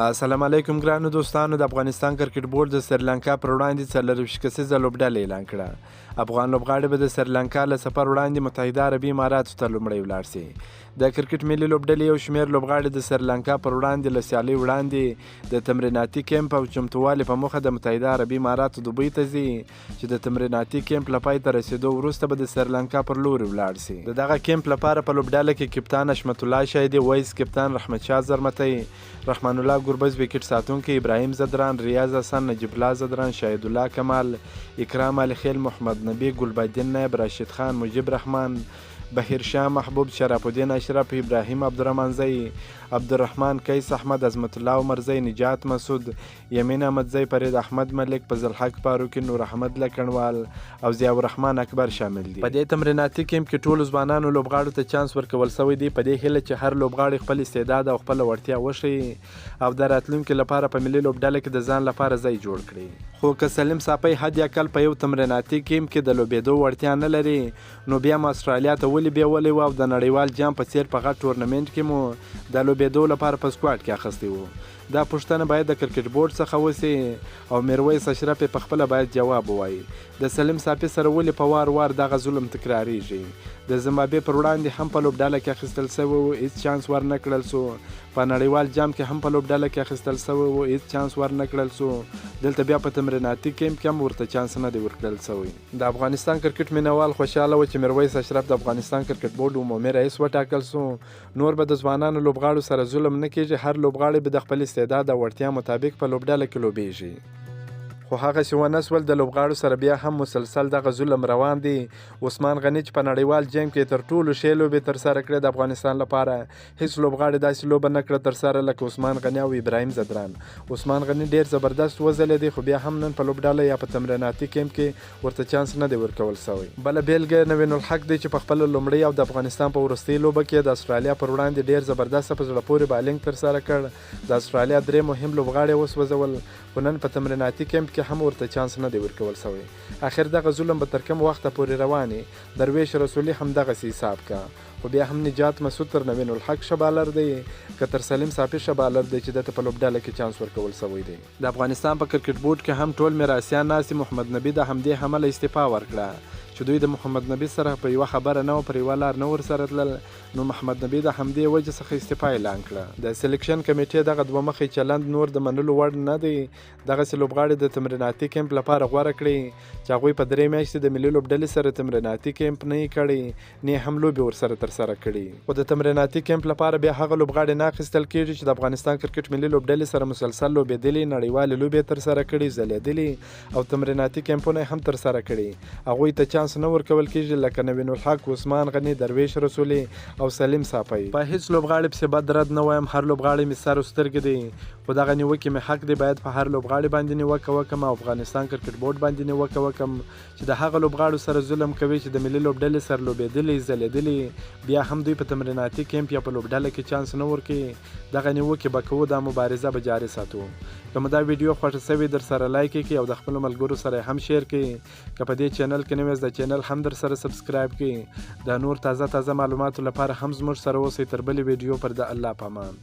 السلام علیکم ګرانو دوستانو. د افغانستان کرکټ بورډ د سریلانکا پر وړاندې 40 کسیزه لوبډله اعلان کړه. افغان لوبغاړي به د سریلانکا له سفر وړاندې متحده عربي اماراتو ته لومړی ولاړ شي. د کرکټ ملي لوبډلې یو شمېر لوبغاړي د سریلانکا پر وړاندې له سیالۍ وړاندې د تمریناتي کیمپ او چمتووالي په موخه د متحده عربي اماراتو دوبۍ ته ځي چې د تمریناتي کیمپ له پای ته رسیدو وروسته به د سریلانکا پر لوري ولاړ شي. د دغه کیمپ لپاره په لوبډله کې کپتان حشمت الله شهیدي، وایس کپتان رحمت شاه زرمتی، رحمان الله ګربز وکټ ساتونکی، ابراهیم زدران، ریاض حسن، نجیب الله زدران، شاهد الله کمال، اکرام علي خیل، محمد نبی، ګلبدین نایب، راشد خان، مجیب رحمان، بهیر شاه محبوب، شرف الدین اشرف، ابراهیم عبدالرحمن زئی، عبدالرحمن کیس احمد، عظمت الله عمر زئی، نجات مسعود، یمین احمد زئی، فرید احمد ملک، فضل حق فاروقي، نور احمد لکنوال او ضیاء الرحمن اکبر شامل دي. په دې تمریناتي کیمپ کې ټولو ځوانانو لوبغاړو ته چانس ورکول شوی دی په دې هیله چې هر لوبغاړی خپل استعداد او خپل وړتیا وښیي او د راتلونکي لپاره په ملي لوبډله کې د ځان لپاره ځای جوړ کړي. خو که سلیم ساپی حد اقل په یو تمریناتي کیمپ کې د لوبېدو وړتیا نه لري نو بیا مو استرالیا ته ولې بیولی و او د نړیوال جام په څیر په غټ ټورنمنټ کې مو د لوبېدو لپاره په سکواډ کې اخیستی و. دا پوښتنه باید د کرکټ بورډ څخه وسي او میرویس اشرف په خپله باید جواب ووایي. د سلیم ساپی سره ولې په وار وار دغه ظلم تکراریږي؟ د زمبابوې پر وړاندې هم په لوبډله کې اخیستل سوی و، هیڅ چانس ورنه کړل سو. په نړیوال جام کې هم په لوبډله کې اخیستل سوی و، هیڅ چانس ورنه کړل سو. دلته بیا په تمریناتي کیمپ کې هم ورته چانس نه دی ورکړل سوی. د افغانستان کرکټ مینوال خوشحاله و چې میرویس اشرف د افغانستان کرکټ بورډ عمومي رئیس وټاکل سو. نور به د ځوانانو لوبغاړو سره ظلم نه کیږي، هر لوبغاړی به د خپل استعداد او وړتیا مطابق په لوبډله کې لوبیږي. خو هغسې ونه سول، د لوبغاړو سره بیا هم مسلسل دغه ظلم روان دی. عثمان غني چې په نړیوال جیم کې تر ټولو ښې لوبې ترسره کړې د افغانستان لپاره، هیڅ لوبغاړي داسې لوبه نه کړه ترسره لکه عثمان غني او ابراهیم زدران. عثمان غني ډیر زبردست وځلېدی خو بیا هم نن په لوبډله یا په تمریناتي کیمپ کې ورته چانس نه دی ورکول سوی. بله بیلګه نوین الحق دی چې په خپله لومړۍ او د افغانستان په وروستۍ لوبه کې د استرالیا پر وړاندې ډیر زبردسته په زړه پورې بالنګ ترسره کړ. د استرالیا درې مهم لوبغاړي وسوځول خو نن په تمریناتي کیمپ کې هم ورته چانس نه دی ورکول سوی. اخر دغه ظلم به تر کوم وخته پورې رواني؟ درویش رسولي هم دغسې حساب کا. خو بیا هم نجات مسعود تر نوین الحق ښه بالر دی که تر سلیم ساپي ښه بالر دی چې دته په لوبډله کې چانس ورکول سوی دی. د افغانستان په کرکټ بورډ کې هم ټول میراثیان ناست. محمد نبي د همدې حمله استعفا ورکړه چې دوی د محمد نبي سره په یوه خبره نه و، پر یوه لار نه ورسره تلل، نو محمد نبي د همدې وجې څخه استعفا اعلان کړه. د سلیکشن کمیټې دغه دوه مخی چلند نور د منلو وړ نه دی. دغسې لوبغاړي د تمریناتي کیمپ لپاره غوره کړي چې هغوی په 3 میاشتې د ملي لوبډلې سره تمریناتي کیمپ نه یې کړی، نه هم لوبې ورسره ترسره کړي. خو د تمریناتي کیمپ لپاره بیا هغه لوبغاړي نه اخیستل کېږي چې د افغانستان کرکټ ملي لوبډلې سره مسلسل لوبېدلي، نړیوالې لوبې ترسره کړي، ځلېدلي او تمریناتي کیمپونه یې هم ترسره کړي. هغوی ته چانس نه ورکول کېږي لکه نوین الحق، عثمان غني، درویش رسولي او سلیم ساپی. په هیڅ لوبغاړي پسې بد رد نه وایم، هر لوبغاړی مې سر و سترګې دی. خو دغه نیوکې مې حق دی، باید په هر لوبغاړي باندې نیوکه وکم او افغانستان کرکټ بورډ باندې نیوکه وکم چې د هغه لوبغاړو سره ظلم کوي چې د ملي لوبډلې سره لوبېدلي، ځلېدلي، بیا هم دوی په تمریناتي کیمپ یا په لوبډله کې چانس نه ورکوي. دغه نیوکې به کوو، دا مبارزه به جاري ساتو. که مو دا ویډیو خوښه سوې در سره لایک کړئ او د خپلو ملګرو سره هم شیر کړئ. که په دې چینل کې نوی یاست د چینل هم در سره سبسکرایب کړئ. د نور تازه معلوماتو لپاره هم زموږ سره اوسئ. تر بلې ویډیو پر د الله پامان.